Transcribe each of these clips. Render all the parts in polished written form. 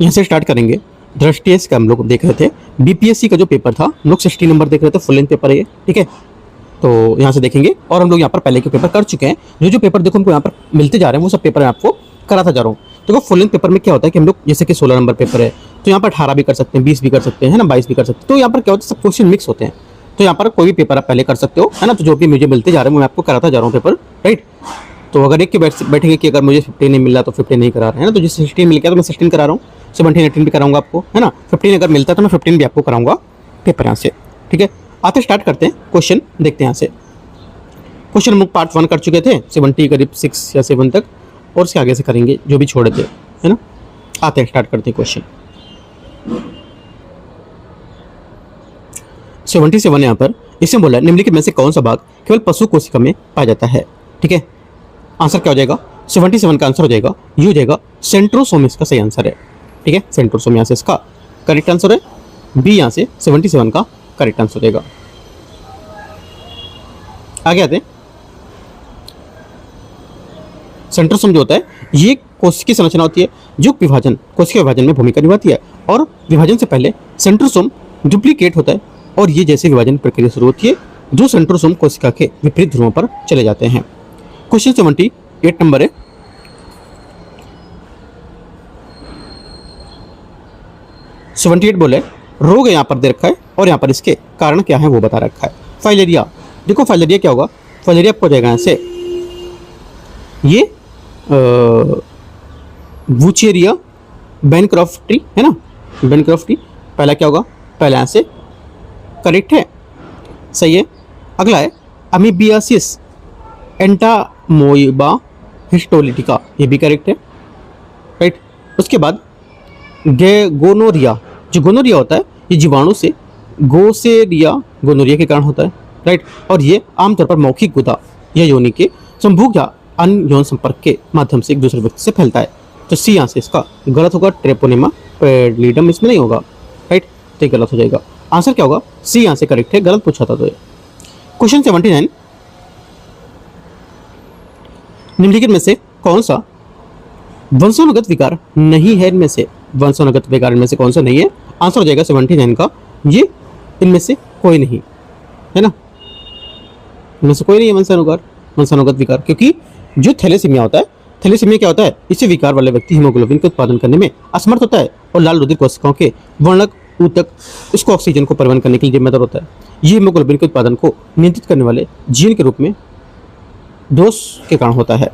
यहाँ से स्टार्ट करेंगे। दृष्टि का हम लोग देख रहे थे, बीपीएससी का जो पेपर था हम लोग 60 नंबर देख रहे थे, फुल लेंथ पेपर है ये, ठीक है। तो यहाँ से देखेंगे और हम लोग यहाँ पर पहले के पेपर कर चुके हैं। जो पेपर देखो हमको यहाँ पर मिलते जा रहे हैं वो सब पेपर मैं आपको कराता जा रहा हूँ। देखो फुल लेंथ पेपर में क्या होता है कि हम लोग जैसे कि 16 नंबर पेपर है तो यहाँ पर 18 भी कर सकते हैं, 20 भी कर सकते हैं, है ना, 22 भी कर सकते हैं। तो यहाँ पर क्या होता है, सब क्वेश्चन मिक्स होते हैं। तो यहाँ पर कोई भी पेपर आप पहले कर सकते हो, है ना। तो जो भी मुझे मिलते जा रहे हैं मैं आपको कराता जा रहा हूँ पेपर, राइट। तो अगर एक के बैठेंगे कि अगर मुझे 15 नहीं मिल रहा तो 15 नहीं करा रहे हैं ना, तो जिस 16 मिल गया तो मैं 16 करा रहा हूँ, 17 18 भी कराऊंगा आपको, है ना। 15 अगर मिलता है तो मैं 15 भी आपको कराऊंगा पेपर यहाँ से, ठीक है। आते स्टार्ट करते हैं, क्वेश्चन देखते हैं यहाँ से। क्वेश्चन हम लोग पार्ट 1 कर चुके थे, 70 करीब 6 या 7 तक, और उसके आगे से करेंगे जो भी छोड़े थे, है ना। आते हैं स्टार्ट करते हैं क्वेश्चन। 77 यहाँ पर इसमें बोला निम्नलिखित में से कौन सा भाग केवल पशु कोशिका में पाया जाता है, ठीक है। आंसर क्या हो जाएगा, 77 का आंसर हो जाएगा, ये हो जाएगा सेंट्रोसोम, इसका सही आंसर है, ठीक है। सेंट्रोसोम यहाँ से इसका करेक्ट आंसर है, बी यहाँ से 77 का करेक्ट आंसर हो जाएगा। आगे आते हैं। सेंट्रोसोम जो होता है ये कोशिकीय संरचना होती है जो विभाजन, कोशिका विभाजन में भूमिका निभाती है, और विभाजन से पहले सेंट्रोसोम डुप्लीकेट होता है और ये जैसे विभाजन प्रक्रिया शुरू होती है जो सेंट्रोसोम कोशिका के विपरीत ध्रुवों पर चले जाते हैं। क्वेश्चन 78 नंबर है। बोले रोग यहाँ पर दे रखा है और यहाँ पर इसके कारण क्या है वो बता रखा है। फाइलेरिया, देखो फाइलेरिया क्या होगा, फाइलेरिया आपको जाएगा यहाँ से ये वुचेरिया बैनक्रॉफ्टी, है ना, बैनक्रॉफ्टी। पहला क्या होगा, पहला यहाँ से करेक्ट है, सही है। अगला है अमीबियासिस एंटामोइबा हिस्टोलिटिका, ये भी करेक्ट है, राइट। उसके बाद गोनोरिया, जो गोनोरिया होता है ये जीवाणु से गोसेरिया गोनोरिया के कारण होता है, राइट। और ये आमतौर पर मौखिक गुदा या योनि के संभोग या अन्य यौन संपर्क के माध्यम से एक दूसरे व्यक्ति से फैलता है। तो सी यहाँ से इसका गलत होगा, ट्रेपोनेमा पैडलिडम इसमें नहीं होगा, राइट। तो ये गलत हो जाएगा। आंसर क्या होगा, सी यहाँ से करेक्ट है, गलत पूछा था तो ये। क्वेश्चन 79 निम्नलिखित में से कौन सा वंशानुगत विकार नहीं है, इनमें से वंशानुगत विकार इनमें से कौन सा नहीं है। आंसर हो जाएगा 79 का ये इनमें से कोई नहीं, है ना, इनमें से कोई नहीं है वंशानुगत विकार, क्योंकि जो थैलेसीमिया होता है, थैलेसीमिया क्या होता है, इससे विकार वाले व्यक्ति हीमोग्लोबिन के उत्पादन करने में असमर्थ होता है और लाल रुधिर कोशिकाओं के वर्णक ऊतक इसको ऑक्सीजन को परिवहन करने के लिए जिम्मेदार होता है। ये हीमोग्लोबिन के उत्पादन को नियंत्रित करने वाले जीन के रूप में दोष के कारण होता है।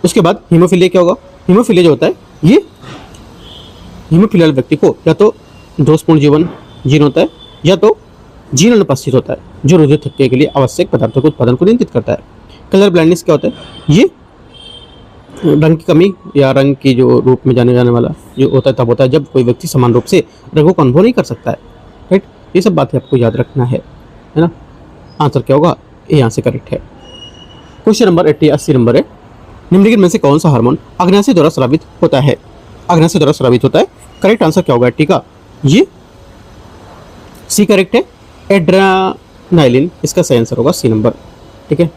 उसके बाद हीमोफीलिया क्या होगा, हीमोफीलिया जो होता है ये हीमोफीलियल व्यक्ति को या तो दोषपूर्ण जीन होता है या तो जीन अनुपस्थित होता है जो रुधिर थक्के के लिए आवश्यक पदार्थों के उत्पादन को नियंत्रित करता है। कलर ब्लाइंडनेस क्या होता है, ये रंग की कमी या रंग की जो रूप में जाने वाला जो होता है तब होता है जब कोई व्यक्ति समान रूप से रंगों का अनुभव नहीं कर सकता है, राइट। ये सब बातें आपको याद रखना है ना। आंसर क्या होगा, ये यहाँ से करेक्ट है। क्वेश्चन नंबर 80 नंबर है। निम्नलिखित में से कौन सा हार्मोन अग्नाशय द्वारा स्रावित होता है, अग्नाशय द्वारा स्रावित होता है। करेक्ट आंसर क्या होगा, ठीक है, ये सी करेक्ट है, एड्रेनालिन इसका सही आंसर होगा, सी नंबर, ठीक है।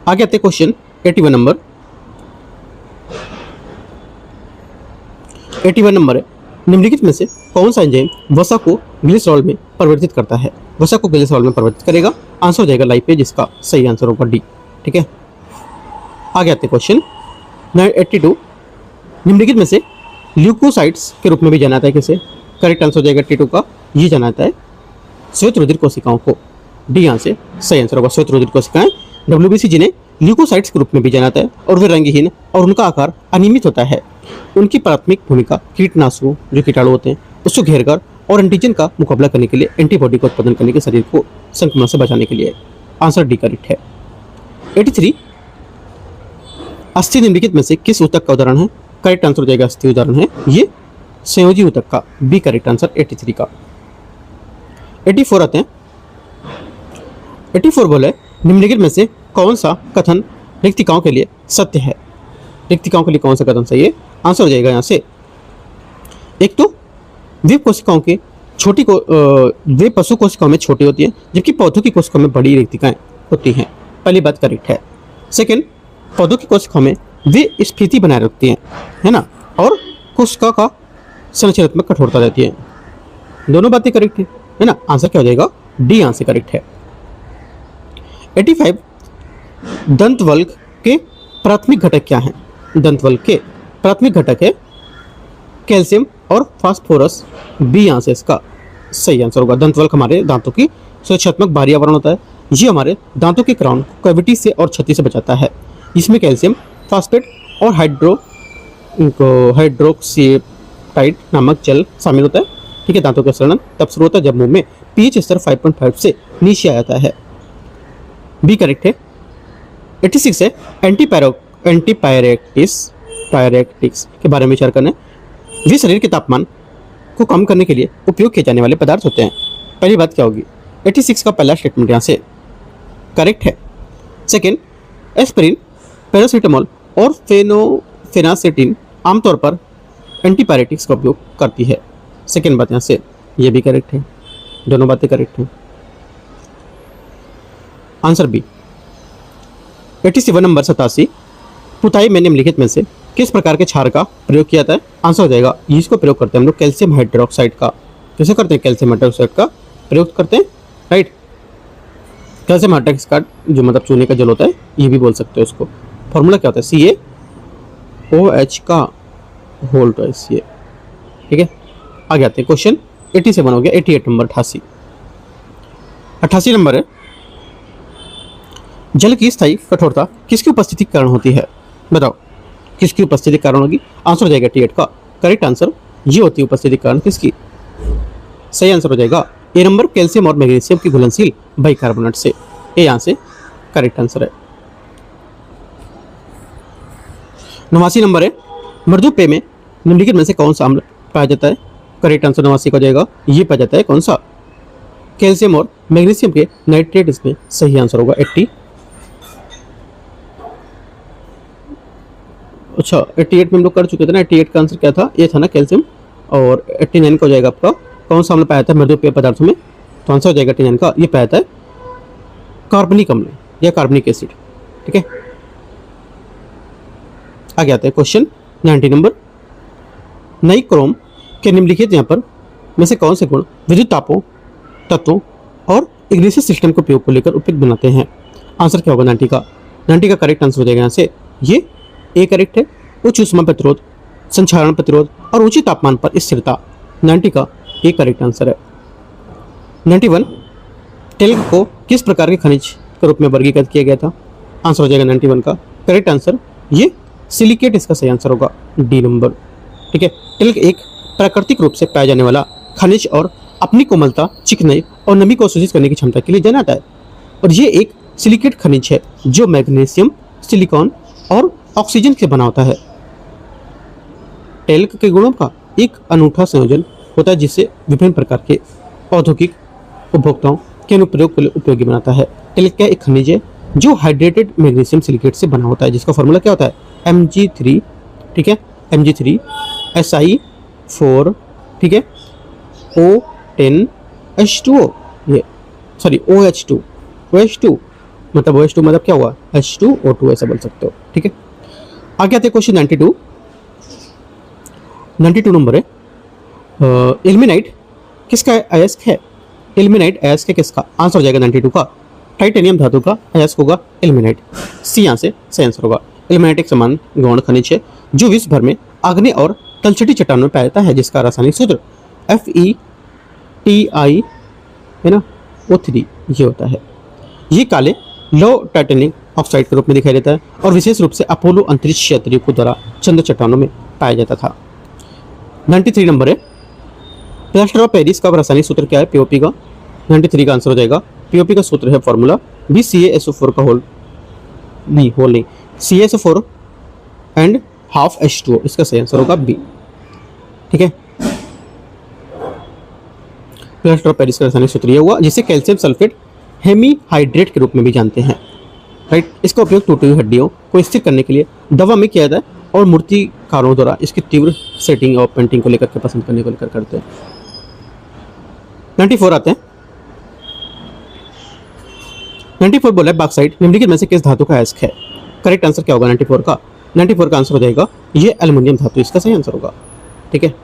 आगे आते क्वेश्चन 81 नंबर। 81 नंबर है। निम्नलिखित में से कौन सा एंजाइम वसा को ग्लिसरॉल में परिवर्तित करता है, वसा को ग्लिसरॉल में परिवर्तित करेगा। आंसर हो जाएगा लाइपेज, इसका सही आंसर होगा डी, ठीक है। आगे आते क्वेश्चन 82। निम्नलिखित में से ल्यूकोसाइट्स के रूप में भी जाना जाता है किसे। करेक्ट आंसर हो जाएगा 82 का, ये जाना जाता है श्वेत रुधिर कोशिकाओं को, डी यहाँ से सही आंसर होगा। श्वेत रुधिर कोशिकाएं WBC जिन्हें ल्यूकोसाइट्स के रूप में भी जाना जाता है और वे रंगहीन और उनका आकार अनियमित होता है। उनकी प्राथमिक भूमिका कीटनाशकों जो कीटाणु होते हैं उसको घेरकर और एंटीजन का मुकाबला करने के लिए एंटीबॉडी का उत्पादन करने के शरीर को संक्रमण से बचाने के लिए। आंसर डी करेक्ट है। 83 अस्थि निम्नलिखित में से किस ऊतक का उदाहरण है। करेक्ट आंसर हो जाएगा अस्थि उदाहरण है ये संयोजी ऊतक का, बी करेक्ट आंसर 83 का। 84 आते हैं। 84 बोले निम्नलिखित में से कौन सा कथन रिक्तिकाओं के लिए सत्य है, रिक्तिकाओं के लिए कौन सा कथन सही है। आंसर हो जाएगा यहाँ से एक तो वे कोशिकाओं के छोटी को वे पशु कोशिकाओं में छोटी होती हैं जबकि पौधों की कोशिकाओं में बड़ी रिक्तिकाएं होती हैं, पहली बात करेक्ट है। सेकंड, पौधों की कोशिकाओं में वे स्फीति बनाए रखती हैं, है ना, और कोशिका का संरचनात्मक कठोरता रहती है। दोनों बातें करेक्ट है ना। आंसर क्या हो जाएगा? डी आंसर करेक्ट है। 85 दंतवल्क के प्राथमिक घटक क्या हैं? दंतवल्क के प्राथमिक घटक है कैल्शियम और फास्फोरस। बी आंसर इसका सही आंसर होगा। दंतवल्क हमारे दांतों की सुरक्षात्मक बाहरी आवरण होता है। ये हमारे दांतों के क्राउन को कैविटी से और क्षति से बचाता है। इसमें कैल्शियम फास्फेट और हाइड्रोक्सीटाइड नामक जल शामिल होता है। ठीक है, दांतों का सड़न तब शुरू होता है जब मुंह में पीएच स्तर 5.5 से नीचे आ जाता है। बी करेक्ट है। 86 है एंटीपायरेटिक्स के बारे में विचार करना। वे शरीर के तापमान को कम करने के लिए उपयोग किए जाने वाले पदार्थ होते हैं। पहली बात क्या होगी? 86 का पहला स्टेटमेंट यहाँ से करेक्ट है। सेकेंड, एस्पिरिन, पैरासीटामोल और फेनासेटिन आमतौर पर एंटीपायरेटिक्स का उपयोग करती है। सेकेंड बात यहाँ से ये भी करेक्ट है। दोनों बातें करेक्ट हैं। Answer B. 87 नंबर 87, पुताई में निम्नलिखित में से किस प्रकार के क्षार का प्रयोग किया जाता है? आंसर हो जाएगा इसको प्रयोग करते हैं हम लोग कैल्शियम हाइड्रोक्साइड का। कैसे करते हैं? कैल्शियम हाइड्रोक्साइड का प्रयोग करते हैं, राइट। कैल्शियम हाइड्रोक्साइड जो मतलब चूने का जल होता है, ये भी बोल सकते हो उसको। फॉर्मूला क्या होता है? CaOH का होल ट्वाइस ये। ठीक है, आगे आते हैं क्वेश्चन 87 हो गया। 88 नंबर 88 नंबर है, जल की स्थायी कठोरता किसकी उपस्थिति के कारण होती है? बताओ किसकी उपस्थिति के कारण होगी? आंसर हो जाएगा 88 का करेक्ट आंसर ये होती है उपस्थिति के कारण किसकी? सही आंसर हो जाएगा ए नंबर, कैल्शियम और मैग्नीशियम की घुलनशील बाइकार्बोनेट से। ए यहाँ से करेक्ट आंसर है। 89 नंबर है, मृदु पेय में निम्नलिखित में से कौन सा अम्ल पाया जाता है? करेक्ट आंसर 89 का हो जाएगा ये पाया जाता है कौन सा? कैल्शियम और मैग्नीशियम के नाइट्रेट इसमें सही आंसर होगा 80। अच्छा 88 में हम लोग कर चुके थे ना। 88 का आंसर क्या था? ये था ना कैल्शियम। और 89 का हो जाएगा आपका कौन सा अम्ल पाया था मृदु पेय पदार्थों में? तो आंसर हो जाएगा 89 का ये पाया था कार्बनिक अम्ल या कार्बनिक एसिड। ठीक है, आगे आते हैं क्वेश्चन 90 नंबर, नाइक्रोम के निम्नलिखित यहाँ पर में से कौन से गुण विद्युत तापों तत्वों और इग्निशन सिस्टम के उपयोग को लेकर उपयुक्त बनाते हैं? आंसर क्या होगा 90 का? 90 का करेक्ट आंसर हो जाएगा यहाँ से ये ए करेक्ट है। उच्च ऊष्मा प्रतिरोध, संक्षारण प्रतिरोध और ऊंचे तापमान पर स्थिरता। 90 का ए करेक्ट आंसर है। 91, टेल्क को किस प्रकार के खनिज के रूप में वर्गीकृत किया गया था? आंसर हो जाएगा 91 का करेक्ट आंसर ये सिलिकेट इसका सही आंसर होगा डी नंबर। ठीक है, टेल्क एक प्राकृतिक रूप से पाया जाने वाला खनिज और अपनी कोमलता, चिकनाई और नमी को अवशोषित करने की क्षमता के लिए जाना जाता है। और ये एक सिलिकेट खनिज है जो मैग्नीशियम, सिलिकॉन और ऑक्सीजन से बना होता है। टेल्क के गुणों का एक अनूठा संयोजन होता है जिससे विभिन्न प्रकार के औद्योगिक उपभोक्ताओं के अनुप्रयोग के लिए उपयोगी बनाता है। टेल्क का एक खनिज है जो हाइड्रेटेड मैग्नीशियम सिलिकेट से बना होता है जिसका फॉर्मूला क्या होता है? Mg3। ठीक है, Mg3 Si4 ठीक है O10H2O ये सॉरी OH2 मतलब OH2 मतलब क्या हुआ? H2O2 ऐसा बोल सकते हो। ठीक है, आगे आते हैं क्वेश्चन 92 नंबर है, इल्मेनाइट किसका अयस्क है? इल्मेनाइट अयस्क है किसका? आंसर हो जाएगा 92 का टाइटेनियम धातु का अयस्क होगा इल्मेनाइट। सी यहाँ से सही आंसर होगा। इल्मेनाइट एक समान गौण खनिज है जो विश्व भर में आग्नेय और तलछटी चट्टानों में पाया जाता है जिसका रासायनिक सूत्र FeTi है ना O3 ये होता है। ये काले लो टाइटेनिक ऑक्साइड के रूप में दिखाई देता है और विशेष रूप से अपोलो अंतरिक्ष यात्रियों द्वारा चंद्र चट्टानों में पाया जाता था। 93 नंबर है, प्लास्टर ऑफ पेरिस का रासायनिक सूत्र क्या है? पीओपी का। 93 का आंसर हो जाएगा पीओपी का सूत्र है फॉर्मूला BCaSO4 का होल नहीं CaSO4 एंड हाफ H2O इसका सही आंसर होगा बी। ठीक है, प्लास्टर ऑफ पेरिस का रासायनिक सूत्र यह हुआ जिसे कैल्शियम सल्फेट हेमीहाइड्रेट के रूप में भी जानते हैं, राइट। इसका उपयोग टूटी हुई हड्डियों को स्थिर करने के लिए दवा में किया जाता है और मूर्तिकारों द्वारा इसकी तीव्र सेटिंग और पेंटिंग को लेकर के पसंद करने को लेकर करते हैं। 94 आते हैं। 94 बोला है बॉक्साइट निम्नलिखित में से किस धातु का अयस्क है? करेक्ट आंसर क्या होगा 94 का? 94 का आंसर हो जाएगा ये एल्युमिनियम धातु इसका सही आंसर होगा। ठीक है।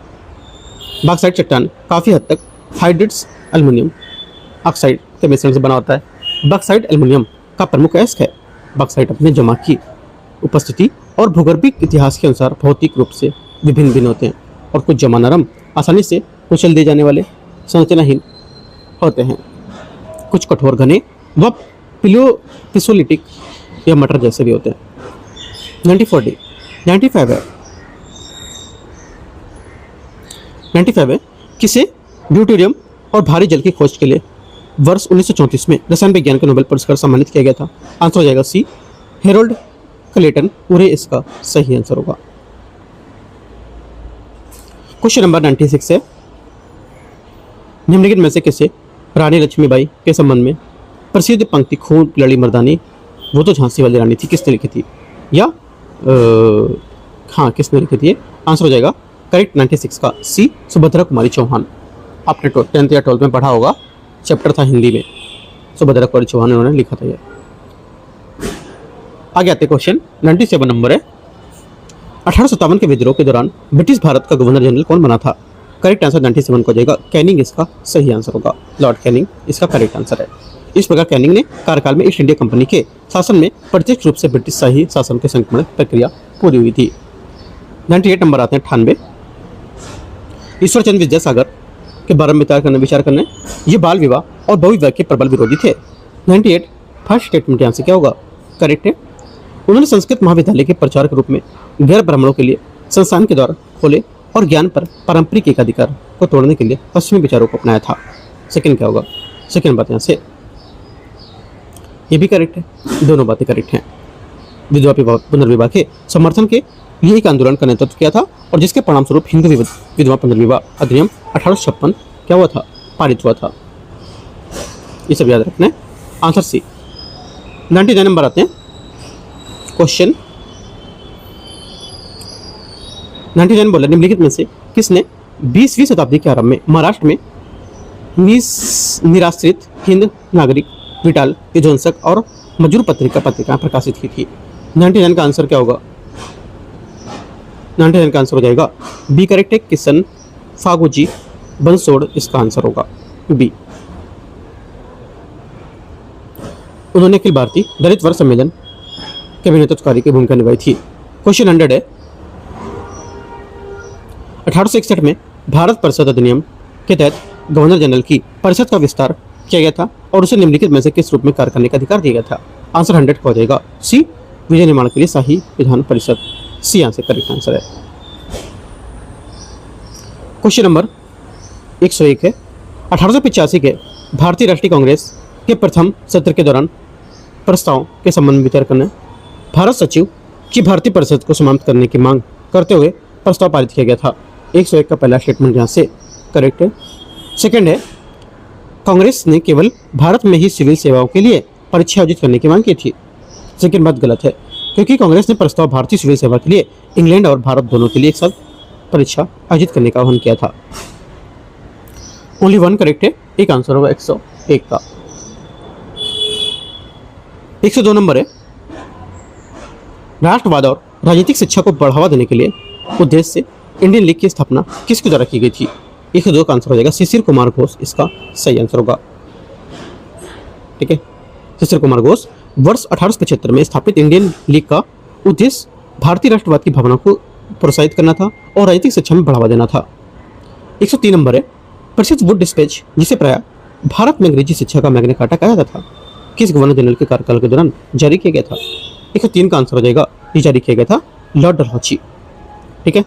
बॉक्साइट चट्टान काफ़ी हद तक हाइड्रेट्स एल्युमिनियम ऑक्साइड के मिश्रण से बना होता है। बॉक्साइट एल्युमिनियम का प्रमुख अयस्क है। बॉक्साइट अपने जमा की उपस्थिति और भूगर्भिक इतिहास के अनुसार भौतिक रूप से विभिन्न भिन्न होते हैं और कुछ जमा नरम, आसानी से कुचल दिए जाने वाले, संरचनाहीन होते हैं। कुछ कठोर, घने व पिसोलिटिक या मटर जैसे भी होते हैं। 95 है किसे ड्यूटेरियम और भारी जल की खोज के लिए वर्ष 1934 में रसायन विज्ञान का नोबेल पुरस्कार सम्मानित किया गया था। आंसर हो जाएगा सी, हेरोल्ड क्लेटन उरे इसका सही आंसर होगा। क्वेश्चन नंबर 96 है, निम्नलिखित में से किसे रानी लक्ष्मीबाई के संबंध में प्रसिद्ध पंक्ति खून लड़ी मर्दानी वो तो झांसी वाली रानी थी किसने लिखी थी, या हाँ किसने लिखी थी? आंसर हो जाएगा करेक्ट 96 का सी, सुभद्रा कुमारी चौहान। आपने 10th या 12th में पढ़ा होगा, चैप्टर था हिंदी में, सुभद्रा कुमारी चौहान उन्होंने लिखा था ये। आगे आते क्वेश्चन 97 नंबर है, 1857 के विद्रोह के दौरान ब्रिटिश भारत का गवर्नर जनरल कौन बना था? करेक्ट आंसर 97 को जाएगा कैनिंग इसका सही आंसर होगा। लॉर्ड कैनिंग इसका करेक्ट आंसर है। इस प्रकार कैनिंग ने कार्यकाल में ईस्ट इंडिया कंपनी के शासन में प्रत्यक्ष रूप से ब्रिटिश शाही शासन के संक्रमण प्रक्रिया पूरी हुई थी। 98 नंबर आते हैं 98, ईश्वर चंद्र विद्यासागर के बारे में विचार करने, ये बाल विवाह और बहुविवाह के प्रबल विरोधी थे। 98 फर्स्ट स्टेटमेंट यहाँ से क्या होगा? करेक्ट है। उन्होंने संस्कृत महाविद्यालय के प्रचार के रूप में गैर ब्राह्मणों के लिए संस्थान के द्वारा खोले और ज्ञान पर पारंपरिक एकाधिकार को तोड़ने के लिए पश्चिमी विचारों को अपनाया था। सेकंड क्या होगा? सेकंड बात यहाँ से ये भी करेक्ट है, दोनों बातें करेक्ट हैं। विधवा पुनर्विवाह के समर्थन के लिए एक आंदोलन का नेतृत्व किया था और जिसके परिणाम स्वरूप हिंदू विधवा पुनर्विवाह अधिनियम 1856 क्या हुआ था? पारित हुआ था। ये सब याद रखना है। Answer C. 99 नंबर आते हैं क्वेश्चन 99 बोला, निम्नलिखित में से किसने 20वीं शताब्दी के आरंभ में महाराष्ट्र में निराश्रित हिंद नागरिक विटाल योजनसक और मजदूर पत्रिकाएं प्रकाशित की थी? 99 का आंसर क्या होगा? 99 का आंसर हो जाएगा बी करेक्ट है, किशन फागुजी बंसोड़ इसका आंसर होगा बी। उन्होंने अखिल भारतीय दलित वर्ग सम्मेलन के नेतृत्व कार्य की भूमिका निभाई थी। क्वेश्चन 100 है, 1861 में भारत परिषद अधिनियम के तहत गवर्नर जनरल की परिषद का विस्तार किया गया था और उसे निम्नलिखित में से किस रूप में कार्य करने का अधिकार दिया गया था? आंसर 100 का हो जाएगा सी, विजय निर्माण के लिए शाही Vidhan Parishad. C answer correct answer है। क्वेश्चन नंबर 101 है, 1885 के भारतीय राष्ट्रीय कांग्रेस के प्रथम सत्र के दौरान प्रस्ताव के संबंध में विचार करना, भारत सचिव की भारतीय परिषद को समाप्त करने की मांग करते हुए प्रस्ताव पारित किया गया था। 101 का पहला स्टेटमेंट यहाँ से करेक्ट है। सेकंड है, कांग्रेस ने केवल भारत में ही सिविल सेवाओं के लिए परीक्षा आयोजित करने की मांग की थी। सेकंड बात गलत है, क्योंकि कांग्रेस ने प्रस्ताव भारतीय सिविल सेवा के लिए इंग्लैंड और भारत दोनों के लिए एक साथ परीक्षा आयोजित करने का आह्वान किया था। ओनली वन करेक्ट है, एक आंसर होगा 101 का। 102 नंबर है, राष्ट्रवाद और राजनीतिक शिक्षा को बढ़ावा देने के लिए उद्देश्य से इंडियन लीग की स्थापना किसके द्वारा की गई थी? 102 का आंसर हो जाएगा शिशिर कुमार घोष इसका सही आंसर होगा। ठीक है, शिशिर कुमार घोष वर्ष 1875 में स्थापित इंडियन लीग का उद्देश्य भारतीय राष्ट्रवाद की भावना को प्रोत्साहित करना था और राजनीतिक शिक्षा में बढ़ावा देना था। 103 नंबर है, प्रसिद्ध वुड डिस्पैच जिसे प्राय भारत में अंग्रेजी शिक्षा का मैग्ना कार्टा कहा जाता था, किस गवर्नर जनरल के कार्यकाल के दौरान जारी किया गया था? 103 का आंसर हो जाएगा, ये जारी किया गया था लॉर्ड डलहौजी। ठीक है,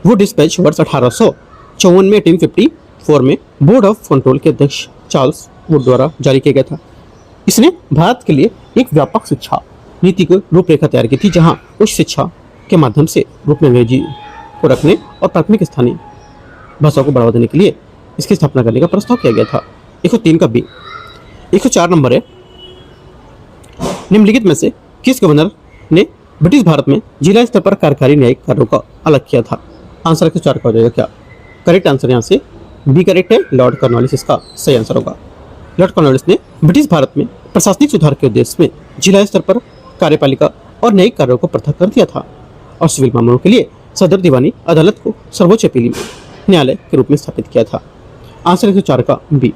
वो डिस्पैच वर्ष 1854 में 1854 में बोर्ड ऑफ कंट्रोल के अध्यक्ष चार्ल्स वुड द्वारा जारी किया गया था। इसने भारत के लिए एक व्यापक शिक्षा नीति की रूपरेखा तैयार की थी, जहां उच्च शिक्षा के माध्यम से रूप में अंग्रेजी को रखने और प्राथमिक स्थानीय भाषाओं को बढ़ावा देने के लिए इसकी स्थापना करने का प्रस्ताव किया गया था। 103 का बी। 104 नंबर है, निम्नलिखित में से किस गवर्नर ने ब्रिटिश भारत में जिला स्तर पर कार्यकारी न्यायिक कार्यों का अलग किया था? आंसर 104 का हो जाएगा क्या? करेक्ट आंसर यहाँ से बी करेक्ट है, लॉर्ड कॉर्नवालिस इसका सही आंसर होगा। लॉर्ड कॉर्नवालिस ने ब्रिटिश भारत में प्रशासनिक सुधार के उद्देश्य में जिला स्तर पर कार्यपालिका और न्यायिक कार्यों को पृथक कर दिया था और सिविल मामलों के लिए सदर दीवानी अदालत को सर्वोच्च अपीली न्यायालय के रूप में स्थापित किया था। आंसर 104 का बी।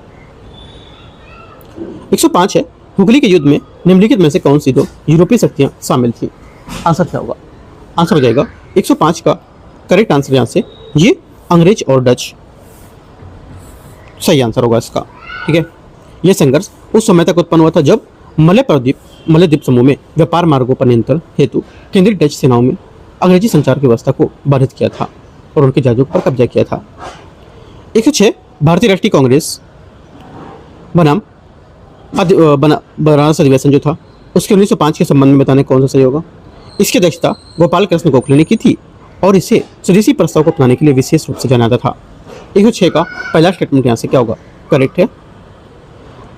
105 है, हुगली के युद्ध में निम्नलिखित में से कौन सी दो यूरोपीय शक्तियां शामिल थी? आंसर क्या होगा? आंसर हो जाएगा 105 का करेक्ट आंसर यहाँ से ये अंग्रेज और डच सही आंसर होगा इसका। ठीक है, यह संघर्ष उस समय तक उत्पन्न हुआ था जब मलय समूह में व्यापार मार्गों पर नियंत्रण हेतु केंद्रीय डच सेनाओं में अंग्रेजी संचार की व्यवस्था को बाधित किया था और उनके जहाजों पर कब्जा किया था। 106 भारतीय राष्ट्रीय कांग्रेस बनाम बनारस अधिवेशन जो था उसके 1905 के संबंध में बताने कौन सा सही होगा? इसकी अध्यक्षता गोपाल कृष्ण गोखले ने की थी और इसे स्वदेशी प्रस्ताव को अपनाने के लिए विशेष रूप से जाना जाता था। 106 का पहला स्टेटमेंट यहाँ से क्या होगा? करेक्ट है।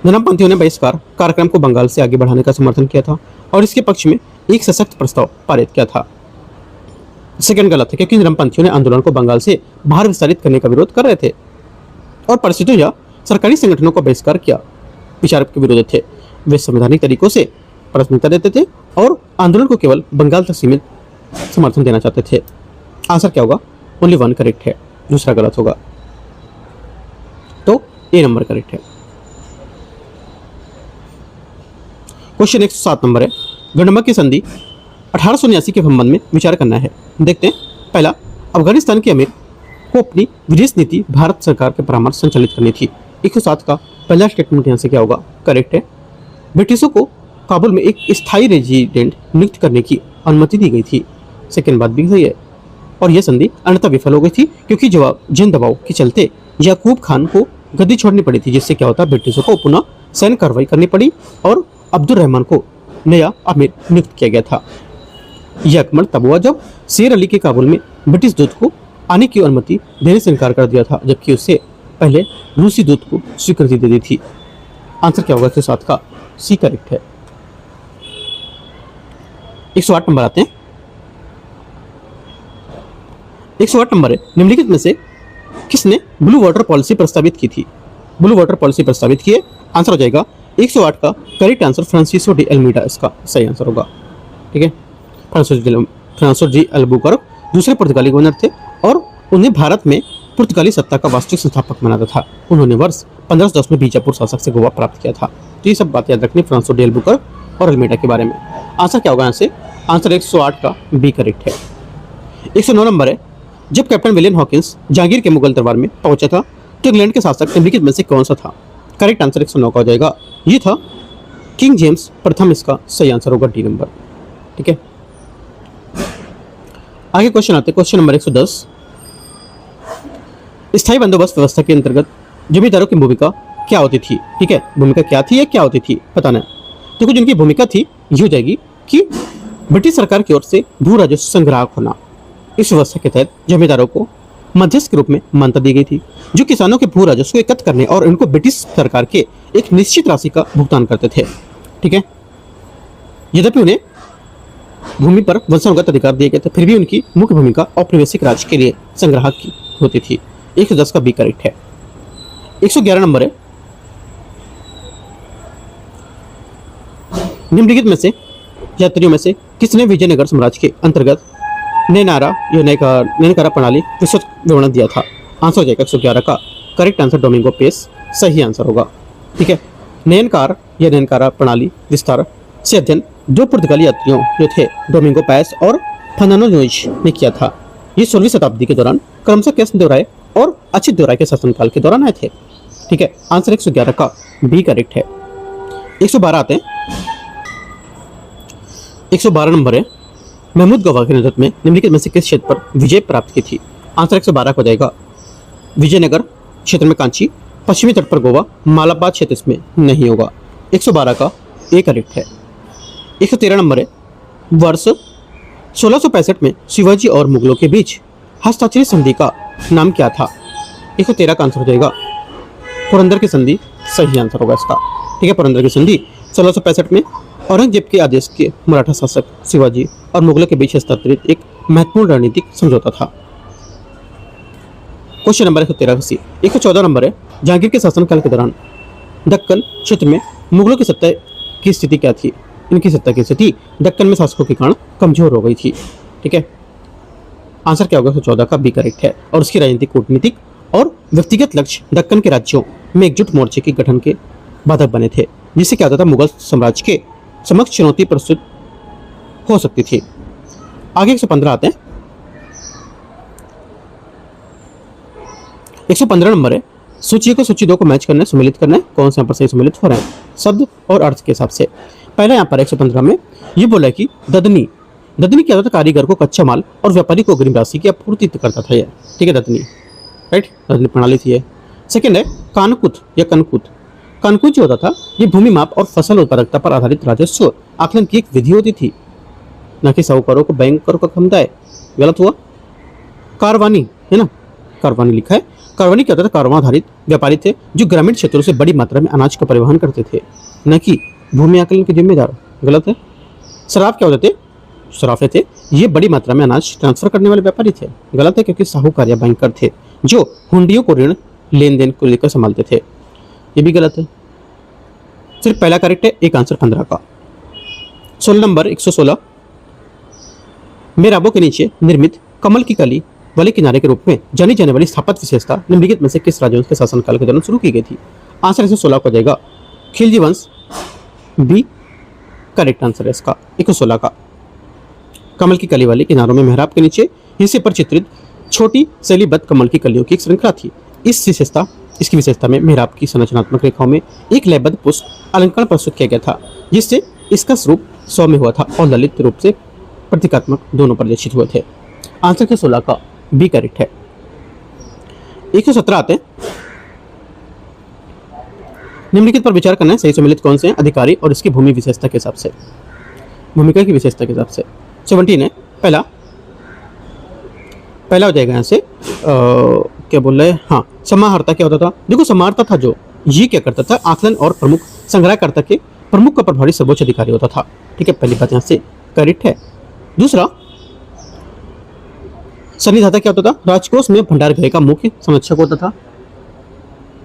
धर्मपंथियों ने बहिष्कार कार्यक्रम को बंगाल से आगे बढ़ाने का समर्थन किया था और इसके पक्ष में एक सशक्त प्रस्ताव पारित किया था। सेकंड गलत है क्योंकि धर्मपंथियों ने आंदोलन को बंगाल से बाहर विस्तारित करने का विरोध कर रहे थे और परिस्थितियों या सरकारी संगठनों का बहिष्कार किया विचार के विरोध थे। वे संवैधानिक तरीकों से प्राथमिकता देते थे और आंदोलन को केवल बंगाल तक सीमित समर्थन देना चाहते थे। आंसर क्या होगा? ओनली वन करेक्ट है, दूसरा गलत होगा। तो ए नंबर करेक्ट है। क्वेश्चन 107 नंबर है, गंडमक की संधि 1879 के संबंध में विचार करना है। देखते हैं। पहला, अफगानिस्तान के अमीर को अपनी विदेश नीति भारत सरकार के परामर्श संचालित करनी थी। 107 का पहला स्टेटमेंट यहाँ से क्या होगा? करेक्ट है। ब्रिटिशों को काबुल में एक स्थायी रेजिडेंट नियुक्त करने की अनुमति दी गई थी। सेकेंड बात भी सही है। और यह संधि अंततः विफल हो गई थी क्योंकि जन दबाव के चलते याकूब खान को गद्दी छोड़नी पड़ी थी, जिससे क्या होता ब्रिटिशों को पुनः सैन्य कार्रवाई करनी पड़ी और अब्दुल रहमान को नया अमीर नियुक्त किया गया था। यह अकमल तब हुआ जब शेर अली के काबुल में ब्रिटिश दूत को आने की अनुमति देने से इनकार कर दिया था, जबकि उससे पहले रूसी दूत को स्वीकृति दे दी थी। आंसर क्या होगा? 107 का सी करेक्ट है। 108 नंबर आते हैं। 108 नंबर है, निम्नलिखित में से किसने ब्लू वाटर पॉलिसी प्रस्तावित की थी? ब्लू वाटर पॉलिसी प्रस्तावित की है। आंसर हो जाएगा 108 का correct answer Francisco de Almeida इसका सही आंसर होगा। ठीक है, फ्रांसिस्को डी अल्बुकर्क दूसरे पुर्तगाली गवर्नर थे और उन्हें भारत में पुर्तगाली सत्ता का वास्तविक संस्थापक माना था। उन्होंने वर्ष 1510 में बीजापुर शासक से गोवा प्राप्त किया था। तो ये सब बात याद रखनी फ्रांसिस्को डी अल्बुकर्क और अल्मीडा के बारे में। आंसर क्या होगा यहाँ से? आंसर 108 का बी करेक्ट है। 109 नंबर है, जब कैप्टन विलियम हॉकिंस जहांगीर के मुगल दरबार में पहुंचा था तो इंग्लैंड के शासक निम्नलिखित में से कौन सा था? करेक्ट आंसर 109 का हो जाएगा, ये था किंग जेम्स प्रथम। इसका सही आंसर होगा डी नंबर। ठीक है, आगे क्वेश्चन आते हैं। क्वेश्चन नंबर 110, स्थायी बंदोबस्त व्यवस्था के अंतर्गत जमींदारों की भूमिका क्या होती थी? ठीक है, भूमिका क्या थी या क्या होती थी बताना है। देखो, जिनकी भूमिका थी ये हो जाएगी कि ब्रिटिश सरकार की ओर से भू राजस्व संग्राहक होना। इस व्यवस्था के तहत जमींदारों को मध्यस्थ के रूप में मान्यता दी गई थी, जो किसानों के भू राजस्व को एकत्र करने और इनको ब्रिटिश सरकार के एक निश्चित राशि का भुगतान करते थे। ठीक है, यद्यपि उन्हें भूमि पर वंशानुगत अधिकार दिए गए थे, फिर भी उनकी मुख्य भूमिका औपनिवेशिक राज के लिए संग्राहक की होती थी। 110 का बी करेक्ट है। 111 नंबर है, निम्नलिखित में से यात्रियों में से किसने विजयनगर साम्राज्य के अंतर्गत नैनकारा प्रणाली विस्तृत विवरण दिया था? आंसर हो जाएगा 111 का करेक्ट आंसर डोमिंगो पेस सही आंसर होगा। ठीक है, नैनकारा प्रणाली विस्तार से अध्ययन दो पुर्तगाली यात्रियों जो थे डोमिंगो पैस और फर्नांडो नोइज ने किया था। ये 16वीं शताब्दी के दौरान क्रमशः कृष्णदेवराय और अच्युतदेवराय के शासनकाल के दौरान आए थे। ठीक है, आंसर 111 का बी करेक्ट है। 112 आते हैं। 112 नंबर है, महमूद गवाह के नेतृत्व में निम्नलिखित में से किस क्षेत्र पर विजय प्राप्त की थी? आंसर 112 हो जाएगा, विजयनगर क्षेत्र में कांची, पश्चिमी तट पर गोवा, मालाबार क्षेत्र इसमें नहीं होगा। 112 का ए करेक्ट है। 113 नंबर है, वर्ष 1665 में शिवाजी और मुगलों के बीच हस्ताक्षरित संधि का नाम क्या था? 113 का आंसर हो जाएगा पुरंदर की संधि सही आंसर होगा इसका। ठीक है, पुरंदर की संधि 1665 में औरंगजेब के आदेश के मराठा शासक शिवाजी और मुगलों के बीच हस्ताक्षरित एक महत्वपूर्ण रणनीतिक समझौता था। क्वेश्चन नंबर 113 सी। 114 नंबर है, जहांगीर के शासनकाल के दौरान दक्कन क्षेत्र में मुगलों की सत्ता की स्थिति क्या थी? इनकी सत्ता की स्थिति दक्कन में शासकों के कारण कमजोर हो गई थी। ठीक है, आंसर क्या होगा 114 का बी करेक्ट है। और उसकी राजनीतिक, कूटनीतिक और व्यक्तिगत लक्ष्य दक्कन के राज्यों में एकजुट मोर्चे के गठन के बाधक बने थे, जिससे क्या होता था मुगल साम्राज्य के समक्ष चुनौती प्रस्तुत हो सकती थी। आगे 115 आते हैं। 115 नंबर है, सूची को सूची 2 को मैच करना है, सम्मिलित करना है। कौन से यहाँ पर सही सम्मिलित हो रहे हैं शब्द और अर्थ के हिसाब से। पहला यहाँ पर 115 में ये बोला कि ददनी क्या होता था, कारीगर को कच्चा माल और व्यापारी को अग्रिम राशि की आपूर्ति करता था ये, ठीक है, ददनी, राइट, ददनी प्रणाली थी ये। सेकेंड है कानकुत या कनकुत। कनकुत जो होता था ये भूमि माप और फसल उत्पादकता पर आधारित राजस्व आकलन की एक विधि होती थी, न कि साहूकारों को बैंकरों का खमता। गलत हुआ। कारवानी है ना, कारवानी लिखा है। कारवानी क्या होता था, कारवां आधारित व्यापारी थे जो ग्रामीण क्षेत्रों से बड़ी मात्रा में अनाज का परिवहन करते थे, न कि भूमि आकलन के जिम्मेदार। गलत है। सराफ क्या होते थे, सराफे थे, ये बड़ी मात्रा में अनाज ट्रांसफर करने वाले व्यापारी थे। गलत है, क्योंकि साहूकार या बैंकर थे जो हुंडियों को ऋण लेन देन को लेकर संभालते थे। ये भी गलत है। सिर्फ पहला करेक्ट है, एक आंसर 15 का। 16 नंबर 116, मेराबो के नीचे निर्मित कमल की कली वाले किनारे के रूप में जानी जाने वाली स्थापत्य विशेषता निम्नलिखित में से किस राजवंश के शासनकाल के दौरान शुरू की गई थी। आंसर 116 हो जाएगा खिलजी वंश, बी करेक्ट आंसर है इसका 116 का। कमल की कली वाले किनारों में मेहराब के नीचे हिस्से पर चित्रित छोटी शैलीबद्ध कमल की कलियों की एक श्रृंखला थी। इसकी विशेषता में मेहराब की संरचनात्मक रेखाओं में एक लयबद्ध पुष्प अलंकरण प्रस्तुत किया गया था, जिससे इसका स्वरूप सौम्य हुआ था और ललित रूप से प्रतीकात्मक दोनों परिलक्षित हुए थे। आंसर 116 का बी करेक्ट है। 117 आते हैं। निम्नलिखित पर विचार करना है, सही सम्मिलित कौन से हैं, अधिकारी और इसकी भूमि विशेषता के हिसाब से, भूमिका की विशेषता के हिसाब से। 17 है, पहला हो जाएगा यहाँ से क्या बोल रहे हैं, हाँ, समाहर्ता क्या होता था। देखो समाहर्ता था जो ये क्या करता था, आकलन और प्रमुख संग्रहकर्ता के प्रमुख का प्रभारी सर्वोच्च अधिकारी होता था, ठीक है, पहली बात यहाँ से करेक्ट है। दूसरा सन्निधाता क्या होता था, राजकोष में भंडार गृह का मुख्य संरक्षक होता था,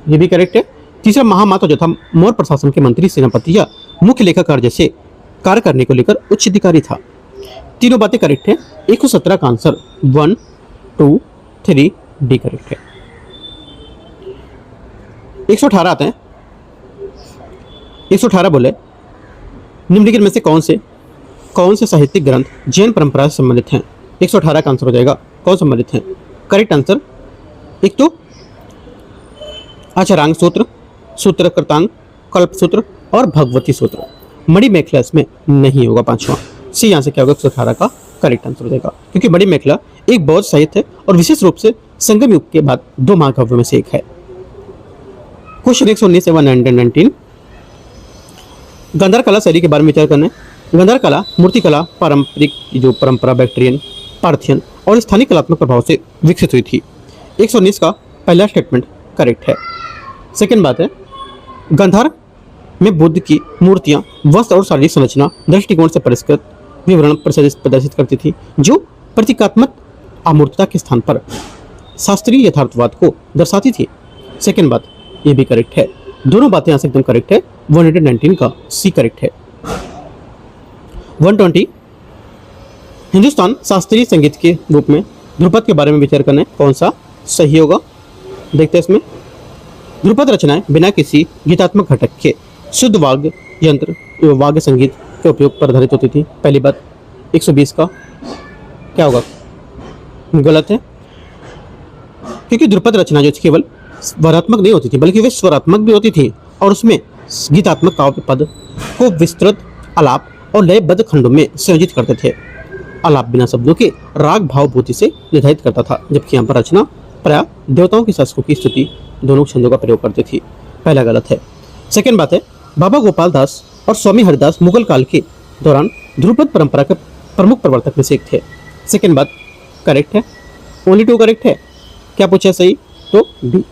ये भी करेक्ट है। तीसरा महामाता जो था मौर्य प्रशासन के मंत्री, सेनापति या मुख्य लेखाकार जैसे कार्य करने को लेकर उच्च अधिकारी था। तीनों बातें करेक्ट है। 117 का आंसर 1, 2, 3 डी करेक्ट है। 118 आते हैं। 118 बोले निम्नलिखित में से कौन से साहित्यिक ग्रंथ जैन परंपरा से संबंधित हैं। 118 का आंसर हो जाएगा कौन संबंधित हैं। करेक्ट आंसर एक तो आचरांग सूत्र, सूत्र कृतांग, कल्प सूत्र और भगवती सूत्र। मणि मेखला इसमें नहीं होगा, पांचवा सी यहाँ से क्या होगा 118 का करेक्ट आंसर हो जाएगा, क्योंकि मणि मेखला एक बौद्ध साहित्य है और विशेष रूप से संगम युग के बाद 2 महाकाव्यों में से एक है। क्वेश्चन 119 से 119 गांधार कला शैली के बारे में विचार करना है। गांधार कला मूर्तिकला पारंपरिक जो परंपरा बैक्ट्रियन, पार्थियन और स्थानीय कलात्मक प्रभाव से विकसित हुई थी। 119 का पहला स्टेटमेंट करेक्ट है। सेकेंड बात है गांधार में बुद्ध की मूर्तियां वस्त्र और शारीरिक संरचना दृष्टिकोण से परिष्कृत विवरण प्रदर्शित करती थी, जो प्रतीकात्मक अमूर्तता के स्थान पर शास्त्रीय यथार्थवाद को दर्शाती थी। सेकेंड बात ये भी करेक्ट है। दोनों बातें यहाँ से एकदम करेक्ट है। 119 का सी करेक्ट है। 120 हिंदुस्तान शास्त्रीय संगीत के रूप में ध्रुपद के बारे में विचार करना है, कौन सा सही होगा देखते हैं इसमें। ध्रुपद रचनाएं बिना किसी गीतात्मक घटक के शुद्ध वाद्य यंत्र एवं वाद्य संगीत के उपयोग पर आधारित होती थी। पहली बात 120 का क्या होगा, गलत है, क्योंकि ध्रुपद रचना जो केवल स्वरात्मक नहीं होती थी बल्कि वे स्वरात्मक भी होती थी और उसमें गीतात्मक काव्य पद को विस्तृत आलाप और लयबद्ध खंडों में संयोजित करते थे। आलाप बिना शब्दों के राग भावभूति से निर्धारित करता था, जबकि यहाँ पर रचना प्राय देवताओं की शासकों की स्तुति दोनों छंदों का प्रयोग करती थी। पहला गलत है। सेकेंड बात है बाबा गोपाल दास और स्वामी हरिदास मुगल काल के दौरान ध्रुपद परंपरा के प्रमुख प्रवर्तक में से एक थे। सेकेंड बात करेक्ट है। ओनली 2 करेक्ट है। क्या पूछा सही तो डी।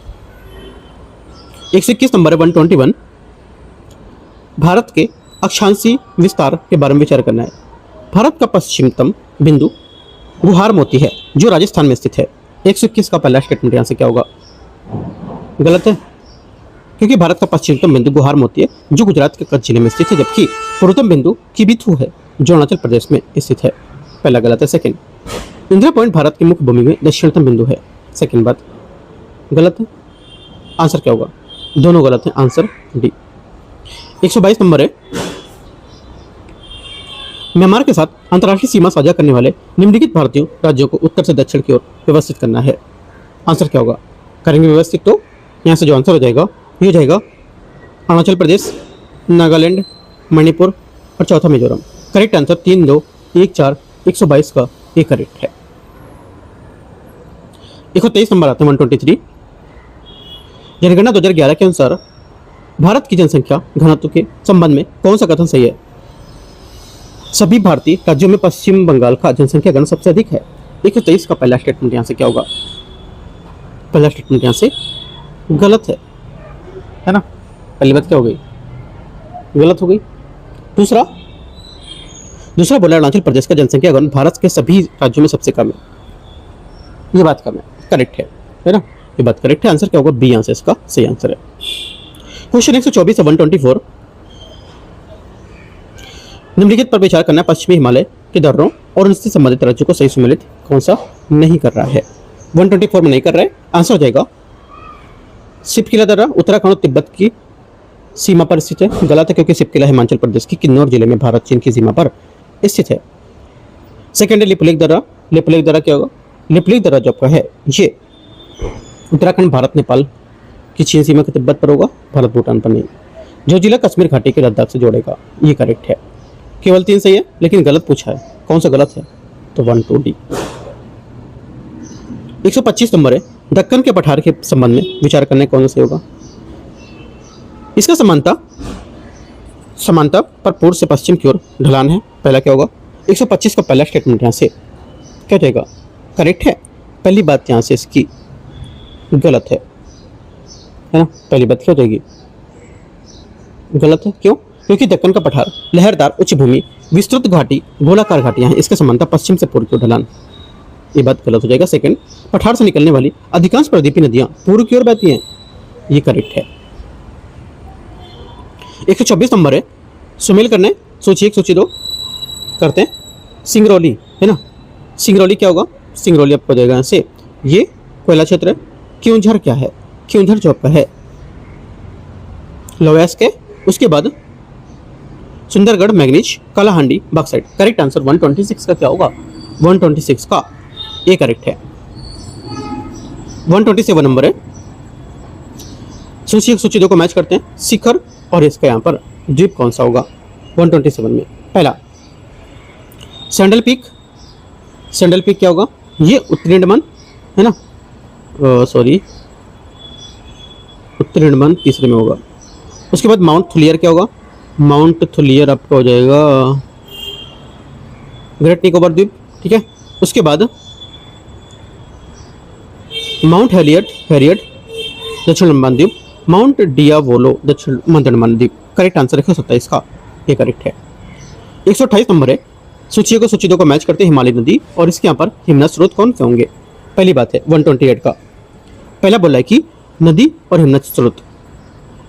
121 नंबर है 121 भारत के अक्षांशीय विस्तार के बारे में विचार करना है। भारत का पश्चिमतम बिंदु गुहार मोती है जो राजस्थान में स्थित है। 121 का पहला स्टेटमेंट यहाँ से क्या होगा, गलत है, क्योंकि भारत का पश्चिमतम बिंदु गुहार मोती है जो गुजरात के कच्छ जिले में स्थित है, जबकि पूर्वतम बिंदु किबिथु है जो अरुणाचल प्रदेश में स्थित है। पहला गलत है। सेकेंड इंदिरा पॉइंट भारत की मुख्य भूमि में दक्षिणतम बिंदु है। सेकंड बात गलत है। आंसर क्या होगा? दोनों गलत है। Answer D. 122 नंबर है, म्यांमार के साथ अंतर्राष्ट्रीय सीमा साझा करने वाले निम्नलिखित भारतीय राज्यों को उत्तर से दक्षिण की ओर व्यवस्थित करना है। आंसर क्या होगा? करेंगे व्यवस्थित तो यहाँ से जो आंसर हो जाएगा ये हो जाएगा अरुणाचल प्रदेश, नागालैंड, मणिपुर और चौथा मिजोरम। करेक्ट आंसर 3, 2, 1, 4, 122 का ये करेक्ट है। 123 नंबर आते हैं 123। जनगणना 2011 के अनुसार भारत की जनसंख्या घनत्व के संबंध में कौन सा कथन सही है? सभी भारतीय राज्यों में पश्चिम बंगाल का जनसंख्या घन सबसे अधिक है। 123 का पहला स्टेटमेंट यहाँ से क्या होगा? पहला स्टेटमेंट यहाँ से गलत है ना? पहली बात क्या हो गई? गलत हो गई। दूसरा बोला अरुणाचल प्रदेश का जनसंख्या घन भारत के सभी राज्यों में सबसे कम है। ये बात कम है, करेक्ट है ना? ये बात करेक्ट है। आंसर क्या होगा? बी आंसर इसका सही आंसर है। क्वेश्चन 124 से 124, निम्नलिखित पर विचार करना, पश्चिमी हिमालय के दर्रों और उनसे संबंधित राज्यों को सही सम्मिलित कौन सा नहीं कर रहा है? 124 में नहीं कर रहा है। आंसर हो जाएगा सिपकिला दर्रा उत्तराखंड और तिब्बत की सीमा पर स्थित है। गलत है, क्योंकि सिपकिला हिमाचल प्रदेश की किन्नौर जिले में भारत चीन की सीमा पर स्थित है। सेकेंड है लिपुलेख दर्रा। लिपुलेख दर्रा क्या होगा? लिपुलेख दर्रा जो आपका है ये उत्तराखंड, भारत, नेपाल की चीन सीमा के तिब्बत पर होगा, भारत भूटान पर नहीं। जो जिला कश्मीर घाटी के लद्दाख से जोड़ेगा। ये करेक्ट है। केवल 3 सही है, लेकिन गलत पूछा है। कौन सा गलत है? तो 1, 2, डी। 125 नंबर है, दक्कन के पठार के संबंध में विचार करने कौन सा सही होगा? इसका समानता पर पूर्व से पश्चिम की ओर ढलान है। पहला क्या होगा? 125 का पहला स्टेटमेंट यहाँ से क्या हो जाएगा? करेक्ट है। पहली बात यहाँ से इसकी गलत है ना? पहली बात क्या हो जाएगी? गलत है। क्यों? क्योंकि दक्कन का पठार लहरदार उच्च भूमि, विस्तृत घाटी, गोलाकार घाटियां हैं। इसके समानता पश्चिम से पूर्व की ओर ढलान। ये बात गलत हो जाएगा। सेकंड, पठार से निकलने वाली अधिकांश प्रायद्वीपीय नदियां पूर्व की ओर बहती हैं। ये करेक्ट है। 124 नंबर है, सुमेल करने सूची 1 सूची 2 करते हैं। सिंगरौली है ना? सिंगरौली क्या होगा? सिंगरौली आपको देगा यहाँ से ये कोयला क्षेत्र है। क्योंझर क्या है? क्योंझर जो आपका है लोवेस के, उसके बाद Sundargarh manganese, Kalahandi bauxite. Correct answer 126 का क्या होगा? 126 का ये करेक्ट है। 127 नंबर है, सूची 1 सूची 2 को मैच करते हैं। शिखर और इसका यहाँ पर द्वीप कौन सा होगा 127 में? पहला सैंडल पीक। सैंडल पीक क्या होगा? ये उत्तरी अंडमान है ना? सॉरी, उत्तरी अंडमान तीसरे में होगा। उसके बाद माउंट थुलियर क्या होगा? माउंट थुलियर आपका हो जाएगा ग्रेट निकोबार द्वीप। ठीक है। उसके बाद माउंट हैरियट दक्षिण अंडमान द्वीप, माउंट डियावोलो दक्षिण मध्य अंडमान द्वीप। करेक्ट आंसर 127 का ये करेक्ट है। 128 नंबर है, सूची को सूची 2 को मैच करते हिमालय नदी और इसके यहाँ पर हिमनद स्रोत कौन से होंगे? पहली बात है 128 का पहला बोला है कि नदी और हिमनद स्रोत,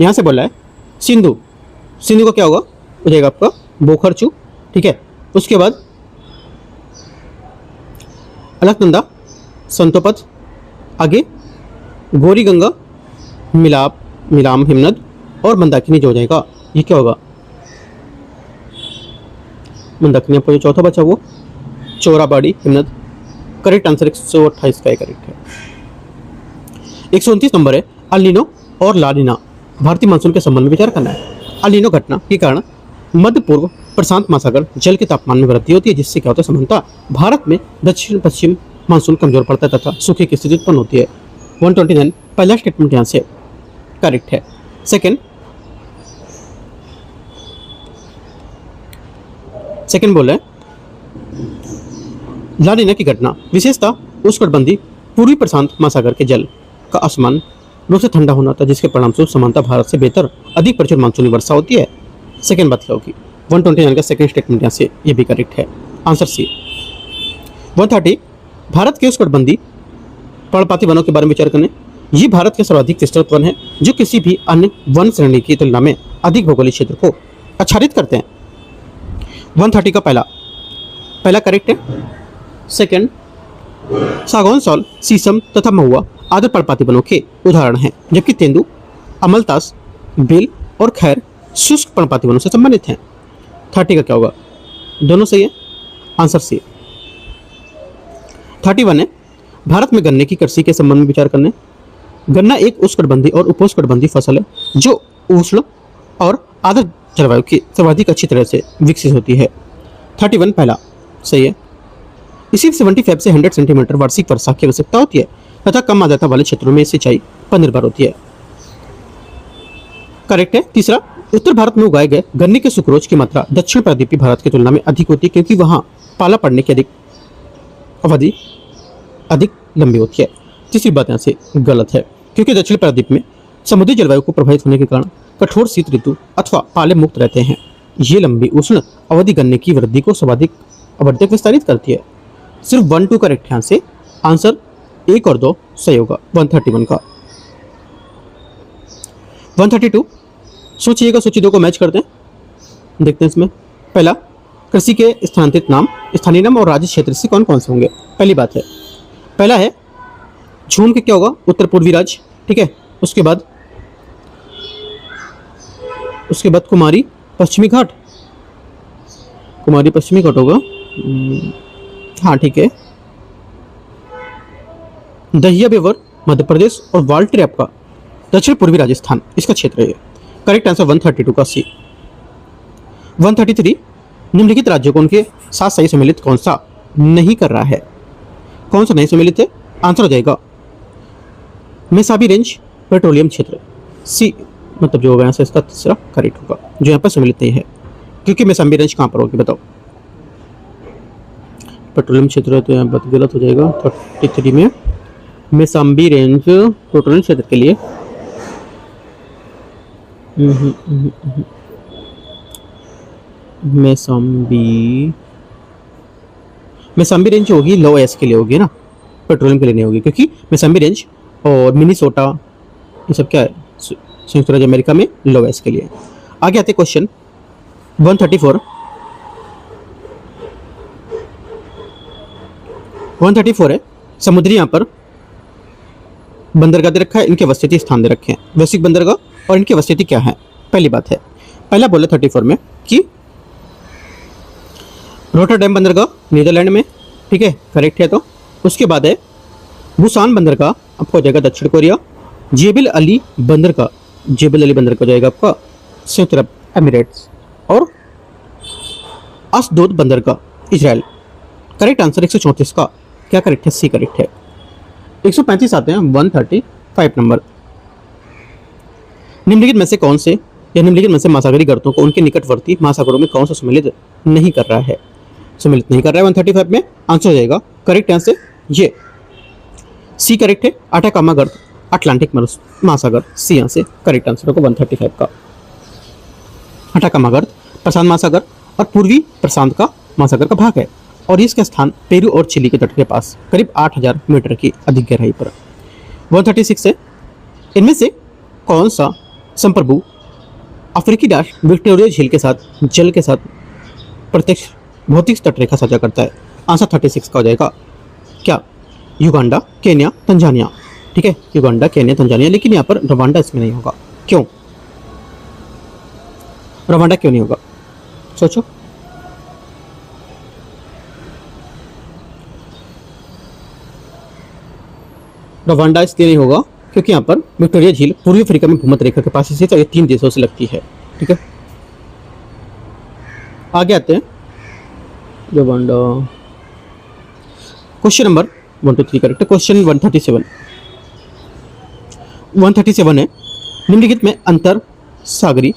यहाँ से बोला है सिंधु। सिंधु का क्या होगा? हो जाएगा आपका बोखरचू। ठीक है। उसके बाद अलकनंदा, संतोपत, आगे गौरी गंगा, मिलाम हिमनद और मंदाकिनी जो हो जाएगा ये क्या होगा? मंदाकिनी आपको जो चौथा बचा वो चोराबाड़ी हिमनद। करेक्ट आंसर 128 का करेक्ट है। 129 नंबर है, अल नीनो और ला नीना भारतीय मानसून के संबंध में विचार करना है। अल नीनो घटना के कारण मध्य पूर्व प्रशांत महासागर जल के तापमान में वृद्धि होती है, जिससे क्या होता है? समानता भारत में दक्षिण पश्चिम मानसून कमजोर पड़ता है तथा सूखे की स्थिति उत्पन्न होती है। 129 पहला स्टेटमेंट यहाँ से करेक्ट है। सेकंड बोल है ला नीना की घटना विशेषतः उष्णकटिबंधीय पूर्वी प्रशांत महासागर के जल का असमान रूप से ठंडा होना था, जिसके परिणामस्वरूप समानता भारत से बेहतर अधिक प्रचुर मानसूनी वर्षा होती है। सेकंड बात क्या होगी? 129 का सेकंड स्टेटमेंट यहाँ से ये भी करेक्ट है। Answer C. 130 भारत के उष्णकटिबंधीय पर्णपाती वनों के बारे में विचार करने। ये भारत के सर्वाधिक विस्तृत वन है जो किसी भी अन्य वन श्रेणी की तुलना में अधिक भौगोलिक क्षेत्र को आच्छादित करते हैं। 130 का पहला करेक्ट है। सेकंड सागौन, साल, शीशम तथा महुआ आदि पर्णपाती वनों के उदाहरण हैं, जबकि तेंदु, अमलतास, बेल और खैर शुष्क पर्णपाती वनों से संबंधित हैं। 30 का क्या होगा? दोनों सही है, आंसर सी। 31 है, भारत में गन्ने की कृषि के संबंध में विचार करने। गन्ना एक उष्णकटिबंधीय और उपोष्णकटिबंधीय फसल है जो उष्ण और आर्द्र जलवायु की सर्वाधिक अच्छी तरह से विकसित होती है। 31 पहला सही है। इसी 75 से 100 सेंटीमीटर वार्षिक वर्षा की आवश्यकता होती है तथा कम आर्द्रता वाले क्षेत्रों में सिंचाई पर निर्भर होती है। करेक्ट है। तीसरा, उत्तर भारत में उगाए गए गन्ने के सुक्रोज की मात्रा दक्षिण प्रायद्वीपीय भारत की तुलना में अधिक होती है, क्योंकि वहां पाला पड़ने की अवधि अधिक लंबी होती है। तीसरी बात यहाँ से गलत है, क्योंकि दक्षिण प्रायद्वीप में समुद्री जलवायु को प्रभावित होने के कारण कठोर शीत ऋतु अथवा पाले मुक्त रहते हैं। ये लंबी उष्ण अवधि गन्ने की वृद्धि को सर्वाधिक अवधि तक विस्तारित करती है। सिर्फ 1 2 करेक्ट है, यहाँ से आंसर 1 और 2 सही होगा 131 का। 132 सोचिएगा, सोचिए 2 को मैच करते हैं, देखते हैं इसमें। पहला, कृषि के स्थानांतरित नाम, स्थानीय नाम और राज्य क्षेत्र से कौन कौन से होंगे। पहली बात है, पहला है झूम के क्या होगा? उत्तर पूर्वी राज्य, ठीक है। उसके बाद कुमारी पश्चिमी घाट, कुमारी पश्चिमी घाट होगा, हाँ ठीक है। दहिया बेवर मध्य प्रदेश और वाल्ट्री आपका दक्षिण पूर्वी राजस्थान, इसका क्षेत्र है। करेक्ट आंसर 132 का सी। 133, निम्नलिखित राज्यों को उनके साथ सही सम्मिलित कौन सा नहीं कर रहा है? कौन सा नहीं सम्मिलित है? आंसर हो जाएगा मेसाबी रेंज पेट्रोलियम क्षेत्र, सी मतलब जो होगा यहाँ से इसका तीसरा करेक्ट होगा, जो यहाँ पर सम्मिलित नहीं है। क्योंकि मेसाबी रेंज कहाँ पर होगी बताओ? पेट्रोलियम क्षेत्र है तो यहाँ पर गलत हो जाएगा। 33 में मेसाबी रेंज पेट्रोलियम क्षेत्र के लिए मेसाबी रेंज होगी लो एस के लिए होगी ना, पेट्रोलियम के लिए नहीं होगी, क्योंकि मेसाबी रेंज और मिनीसोटा ये सब क्या है संयुक्त राज्य अमेरिका में लो एस के लिए। आगे आते क्वेश्चन 134। 134 है, समुद्री यहाँ पर बंदरगाह दे रखा है, इनके वस्तुति स्थान दे रखे हैं, वैश्विक बंदरगाह और इनकी वस्तुति क्या है। पहली बात है, पहला बोला 34 में कि रोटरडैम बंदरगाह नीदरलैंड में, ठीक है करेक्ट है। तो उसके बाद है बुसान बंदरगाह आपको हो जाएगा दक्षिण कोरिया, जेबल अली बंदरगाह हो जाएगा आपका संयुक्त अरब एमिरेट्स, और अस्दोद बंदरगाह इजराइल। करेक्ट आंसर 134 का क्या करेक्ट है? सी करेक्ट है। 135 आते हैं 135 नंबर। निम्नलिखित में से कौन से या निम्नलिखित में से महासागरीय गर्तों को उनके निकटवर्ती महासागरों में कौन सा सम्मिलित नहीं कर रहा है? सम्मिलित नहीं कर रहा है 135 में, आंसर हो जाएगा करेक्ट आंसर ये सी करेक्ट है। अटाकामा गर्त अटलांटिक महासागर, सी यहाँ से करेक्ट आंसर होगा 135 का। अटाकामा गर्त प्रशांत महासागर और पूर्वी प्रशांत का महासागर का भाग है, और इसका स्थान पेरू और चिली के तट के पास करीब 8000 मीटर की अधिक गहराई पर। 136 है, इनमें से कौन सा संप्रभु अफ्रीकी राष्ट्र विक्टोरिया झील के साथ जल के साथ प्रत्यक्ष भौतिक तटरेखा साझा करता है? आंसर 36 का हो जाएगा क्या? युगांडा, केन्या, तंजानिया, ठीक है युगांडा, केन्या, तंजानिया, लेकिन यहाँ पर रवांडा इसमें नहीं होगा। क्यों रवांडा क्यों नहीं होगा? सोचो। रवांडा इसलिए नहीं होगा क्योंकि यहाँ पर विक्टोरिया झील पूर्वी अफ्रीका में भूमध्य रेखा के पास स्थित है, ये 3 देशों से लगती है, ठीक है। आगे आते हैं Rwanda. Question number 1 2 3 correct. Question 137 है, निम्नलिखित में अंतर सागरी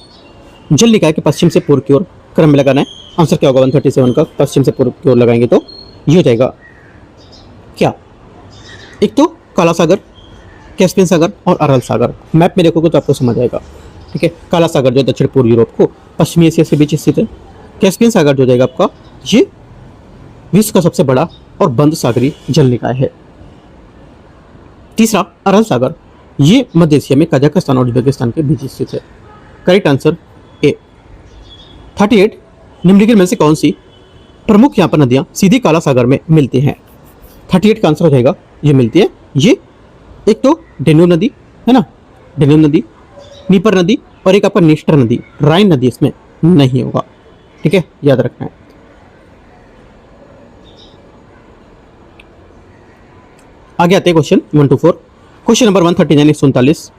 जल निकाय के पश्चिम से पूर्व की ओर क्रम में लगाना है। आंसर क्या होगा 137 का? पश्चिम से पूर्व की ओर लगाएंगे तो ये हो जाएगा क्या? एक तो काला सागर, कैस्पियन सागर और अरल सागर। मैप में देखोगे तो आपको समझ आएगा, ठीक है। काला सागर जो दक्षिण पूर्व यूरोप को पश्चिमी एशिया से बीच स्थित है। कैस्पियन सागर जो जाएगा आपका, ये विश्व का सबसे बड़ा और बंद सागरी जल निकाय है। तीसरा अरल सागर, ये मध्य एशिया में कजाकिस्तान और उज्बेकिस्तान के बीच स्थित है। Correct answer A. 38, निम्नलिखित में से कौन सी प्रमुख यहाँ पर नदियाँ सीधी काला सागर में मिलती हैं? 38 का आंसर हो जाएगा, ये मिलती है। ये एक तो डेन्यूब नदी है ना, डेन्यूब नदी, नीपर नदी, और एक आपका निस्टर नदी, राइन नदी इसमें नहीं होगा। ठीक है, याद रखना है। आगे आते हैं question 1 to 4। Question number 139 139,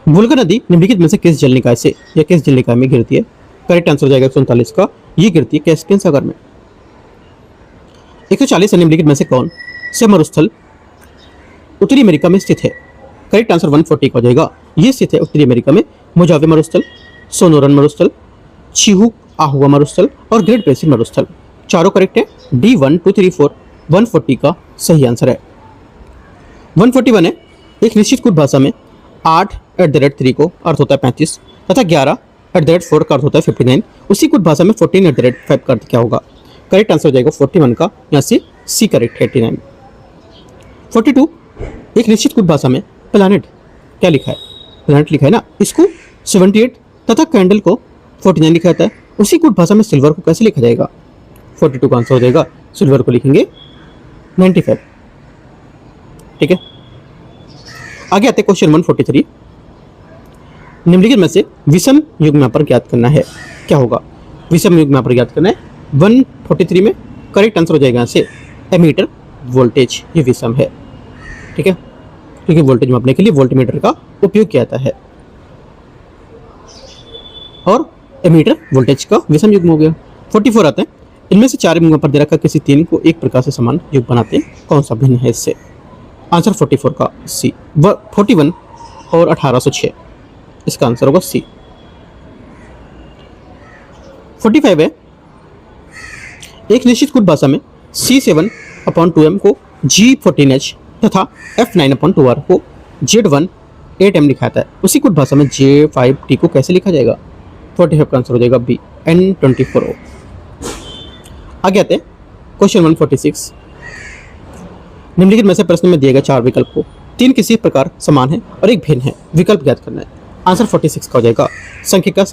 Volga नदी निम्नलिखित में से किस जल निकाय से या किस जल निकाय में गिरती है? करेक्ट आंसर हो जाएगा 139 का, ये गिरती है कैस्पियन सागर में। 140 निम्नलिखित में से कौन से मरुस्थल उत्तरी अमेरिका में स्थित है? करेक्ट आंसर 140 का हो जाएगा, ये स्थित है उत्तरी अमेरिका में। मोजावे मरुस्थल, सोनोरन मरुस्थल, चिहू आहुआ मरुस्थल और ग्रेट बेसिन मरुस्थल, चारों करेक्ट है। डी 1 2 3 4 140 का सही आंसर है। 141 है, एक निश्चित कुट भाषा में 8 @ 3 को अर्थ होता है 35 तथा 11 @ 4 का अर्थ होता है 59, उसी कुट भाषा में 14 @ 5 का अर्थ क्या होगा? करेक्ट आंसर हो जाएगा 41 का, यहाँ से सी करेक्ट है 89। 42, एक निश्चित कुट भाषा में प्लैनेट क्या लिखा है? प्लैनेट लिखा है ना, इसको 78 तथा कैंडल को 49 लिखा जाता है, उसी कुट भाषा में सिल्वर को कैसे लिखा जाएगा? 42 का आंसर हो जाएगा, सिल्वर को लिखेंगे 95। ठीक है, आगे आते क्वेश्चन 143, निम्नलिखित में से विषम युग्मापर ज्ञात करना है, क्या होगा? विषम युग्मापर ज्ञात करना है। 143 में करेक्ट आंसर हो जाएगा यहाँ से एमीटर वोल्टेज, ये विषम है। ठीक है, क्योंकि वोल्टेज मापने के लिए वोल्टमीटर का उपयोग किया जाता है, और एमीटर वोल्टेज का विषम युग्म हो गया। 44 आता है, इनमें से 4 युग्मों पर दे रखा किसी 3 को एक प्रकार से समान युग्म बनाते हैं, कौन सा भिन्न है इससे? आंसर 44 का सी। 41 और 1806, इसका आंसर होगा सी। 45 है, एक निश्चित कुट भाषा में C7/2m को G14H तथा F9/2R को Z18M लिखा जाता है, उसी कुट भाषा में J5T को कैसे लिखा जाएगा? 45 का आंसर हो जाएगा बी, N24O। आगे आते हैं क्वेश्चन 146, निम्नलिखित में से प्रश्न में दिए गए 4 विकल्प को 3 किसी प्रकार समान है और एक भिन्न है, विकल्प ज्ञात करना है। आंसर 46 का हो जाएगा, संख्या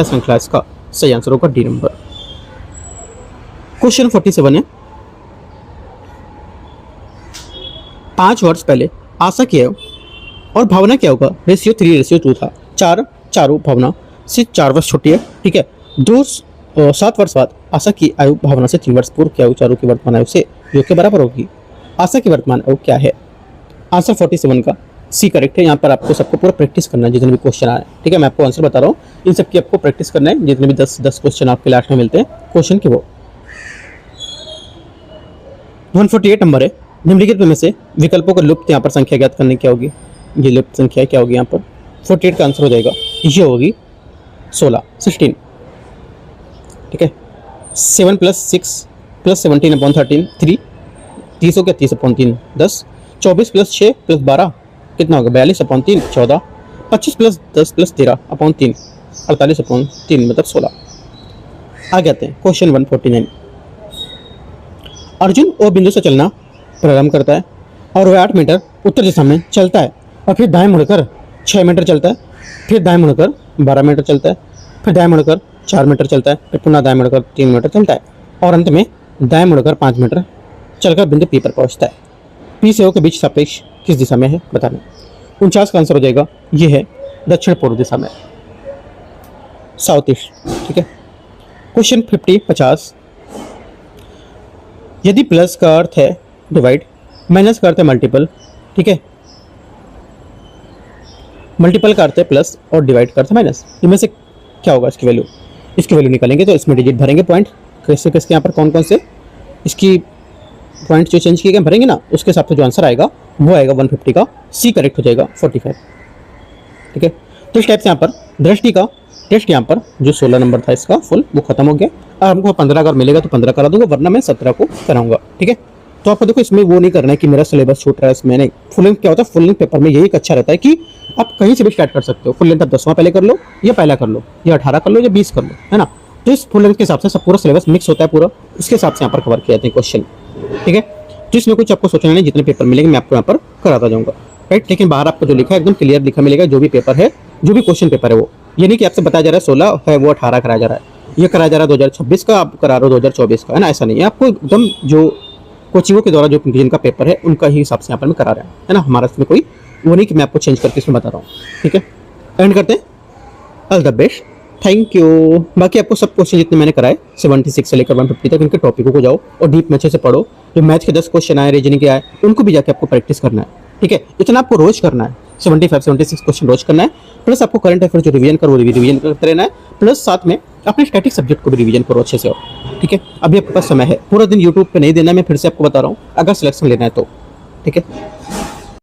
श्रृंखला इसका सही आंसर होगा डी नंबर। क्वेश्चन 47 है, 5 वर्ष पहले आशा की और भावना क्या होगा? रेशियो 3:2 था। चारों भावना से 4 वर्ष छोटी है। ठीक है, 7 वर्ष बाद आशा की आयु भावना से 3 वर्ष पूर्व की आयु चारों की वर्तमान आयु से योग के बराबर होगी। आशा की वर्तमान आयु क्या है? आंसर 47 का सी करेक्ट है। यहाँ पर आपको सबको पूरा प्रैक्टिस करना है, जितने भी क्वेश्चन आ रहे हैं। ठीक है, मैं आपको आंसर बता रहा हूँ, इन सबकी आपको प्रैक्टिस करना है। जितने भी 10 क्वेश्चन आपके लास्ट में मिलते हैं क्वेश्चन के, वो 148 नंबर है, निम्नलिखित में से विकल्पों का लुप्त यहाँ पर संख्या ज्ञात करने क्या होगी? ये लुप्त संख्या क्या होगी? यहाँ पर 48 का आंसर हो जाएगा, ये होगी 16। ठीक है, 7 + 6 + 17/13 3, 30 हो गया 30/3 10, 24 + 6 + 12 कितना होगा? 42/3 14, 25 + 10 + 13/3 48/3 मतलब 16। आगे आते हैं क्वेश्चन 149, अर्जुन ओ बिंदु से चलना प्रारंभ करता है और वह 8 मीटर उत्तर दिशा में चलता है और फिर दाएं मुड़कर 6 मीटर चलता है, फिर दाएं मुड़कर 12 मीटर चलता है, फिर दाएं मुड़कर 4 मीटर चलता है, फिर पुनः दाएं मुड़कर 3 मीटर चलता है और अंत में दाएं मुड़कर 5 मीटर चलकर बिंदु पी पर पहुंचता है। पी से ओ के बीच सापेक्ष किस दिशा में है बताना। 49 का आंसर हो जाएगा, ये है दक्षिण पूर्व दिशा में, साउथ ईस्ट। ठीक है, क्वेश्चन 50 यदि प्लस का अर्थ है डिवाइड, माइनस का अर्थ है मल्टीपल। ठीक है, मल्टीपल का अर्थ है प्लस और डिवाइड का अर्थ है माइनस, इनमें से क्या होगा इसकी वैल्यू? इसकी वैल्यू निकालेंगे तो इसमें डिजिट भरेंगे, पॉइंट किसके किसके यहाँ पर कौन कौन से इसकी पॉइंट जो चेंज किए गए भरेंगे ना, उसके हिसाब से जो आंसर आएगा वो आएगा 150 का, सी करेक्ट हो जाएगा 45। ठीक है, तो इस टाइप से यहाँ पर दृष्टि का टेस्ट यहाँ पर जो 16 नंबर था इसका फुल वो खत्म हो गया। और हमको 15 अगर मिलेगा तो 15 करा दूंगा, वरना मैं 17 को कराऊंगा। ठीक है, तो आपको देखो इसमें वो नहीं करना है कि मेरा सिलेबस छूट रहा है इसमें, नहीं। फुल लेंथ क्या होता है, फुल लेंथ पेपर में यही एक अच्छा रहता है कि आप कहीं से भी स्टार्ट कर सकते हो। फुल लेंथ आप 10वां पहले कर लो, या पहला कर लो, या 18 कर लो, या 20 कर लो, है ना। तो इस फुल लेंथ के हिसाब से सब पूरा सिलेबस मिक्स होता है पूरा, उसके हिसाब से यहाँ पर कवर किए जाते हैं क्वेश्चन। ठीक है, तो इसमें कुछ आपको सोचना नहीं, जितने पेपर मिलेंगे मैं आपको यहाँ पर कराता जाऊँगा। राइट, लेकिन बाहर आपको जो लिखा है एकदम क्लियर लिखा मिलेगा, जो भी पेपर है, जो भी क्वेश्चन पेपर है वो। ये नहीं कि आपसे बताया जा रहा है 16 है वो 18 कराया जा रहा है, ये कराया जा रहा है 2026 का, आप करा रहे हो 2024 का, है ना। ऐसा नहीं है, आपको एकदम जो कोचिंगों के द्वारा जो जिनका पेपर है उनका ही हिसाब से यहाँ पर मैं करा रहा हूँ, है ना। हमारा इसमें कोई वो नहीं कि मैं आपको चेंज करके इसमें बता रहा हूँ, ठीक है। एंड करते हैं, all the best, thank you. बाकी आपको सब क्वेश्चन जितने मैंने कराए 76 से लेकर 150 तक, इनके टॉपिकों को जाओ और डीप में अच्छे से पढ़ो। जो मैथ के 10 क्वेश्चन आए, रीजनिंग के आए, उनको भी जाके आपको प्रैक्टिस करना है, ठीक है। इतना आपको रोज करना है, 75-76 क्वेश्चन रोज करना है। प्लस आपको करंट अफेयर जो रिवीजन करो रिवीजन करते रहना है। प्लस साथ में अपने स्टैटिक सब्जेक्ट को भी रिवीजन करो अच्छे से, और ठीक है। अभी आपके पास समय है, पूरा दिन यूट्यूब पे नहीं देना, मैं फिर से आपको बता रहा हूँ, अगर सिलेक्शन लेना है तो, ठीक है।